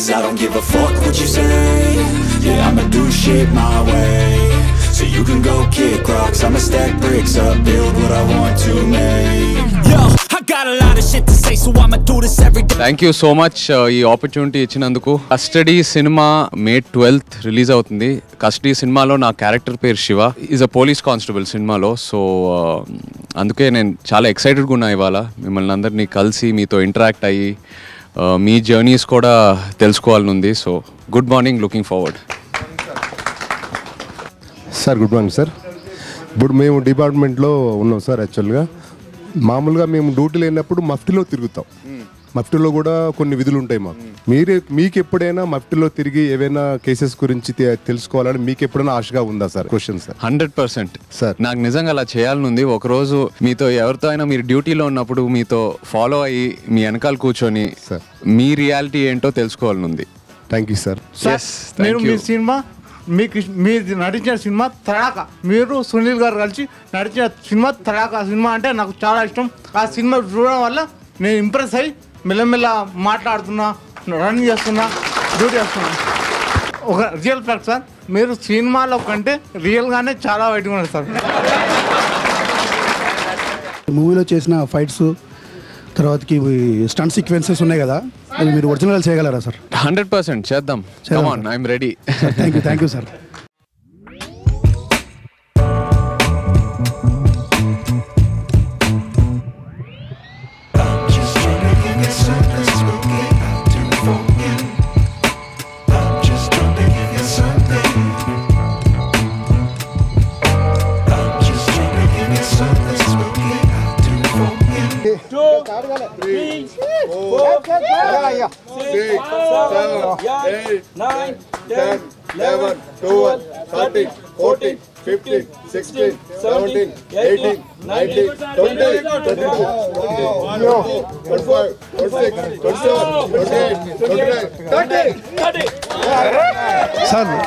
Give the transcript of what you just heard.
'cause I don't give a fuck what you say. Yeah, I'ma do shit my way, so you can go kick rocks. I'ma stack bricks up, build what I want to make. Yo, I got a lot of shit to say, so I'ma do this every day. Thank you so much ఈ opportunity ఇచ్చినందుకు. Custody cinema May 12th release అవుతుంది. Custody సినిమాలో నా character పేరు Shiva, is a police constable సినిమాలో. So అందుకే నేను చాలా ఎక్సైటెడ్గా ఉన్నా ఇవాళ మిమ్మల్ని అందరినీ కలిసి మీతో ఇంటరాక్ట్ అయ్యి మీ జర్నీస్ కూడా తెలుసుకోవాలని ఉంది. So good morning, looking forward. Sir good morning sir. ఇప్పుడు మేము డిపార్ట్మెంట్లో ఉన్నాం సార్. యాక్చువల్గా మామూలుగా మేము డ్యూటీ లేనప్పుడు మఫ్టీలో తిరుగుతాం. మఫ్టీలో కూడా కొన్ని విధులు ఉంటాయి మాకు. మీకు ఎప్పుడైనా మఫ్టీలో తిరిగి ఏవైనా కేసెస్ గురించి తెలుసుకోవాలని మీకు ఎప్పుడైనా ఆశగా ఉందా సార్? Question sir. 100% సార్. నాకు నిజంగా అలా చేయాలని ఉంది. ఒకరోజు మీతో ఎవరితో అయినా మీరు డ్యూటీలో ఉన్నప్పుడు మీతో ఫాలో అయ్యి మీ వెనకాల కూర్చొని సార్ మీ రియాలిటీ ఏంటో తెలుసుకోవాలని ఉంది. Thank you sir. నేను మీ సినిమా మీరు నటించిన సినిమా తడాక, మీరు సునీల్ గారు కలిసి నటించిన సినిమా తడాక సినిమా అంటే నాకు చాలా ఇష్టం. ఆ సినిమా చూడడం వల్ల నేను ఇంప్రెస్ అయ్యి మెల్లమెల్ల మాట్లాడుతున్నా, రన్నింగ్ చేస్తున్నా, డ్యూటీ చేస్తున్నా. ఒక రియల్ ఫ్యాక్ట్ సార్, మీరు సినిమాలో కంటే రియల్గానే చాలా బయటగా ఉన్నారు సార్. మూవీలో చేసిన ఫైట్స్ తర్వాతకి స్టంట్ సీక్వెన్సెస్ ఉన్నాయి కదా, అవి మీరు ఒరిజినల్ చేయగలరా సార్? 100% చేద్దాం. Come on, I'm ready. Thank you sir. Sir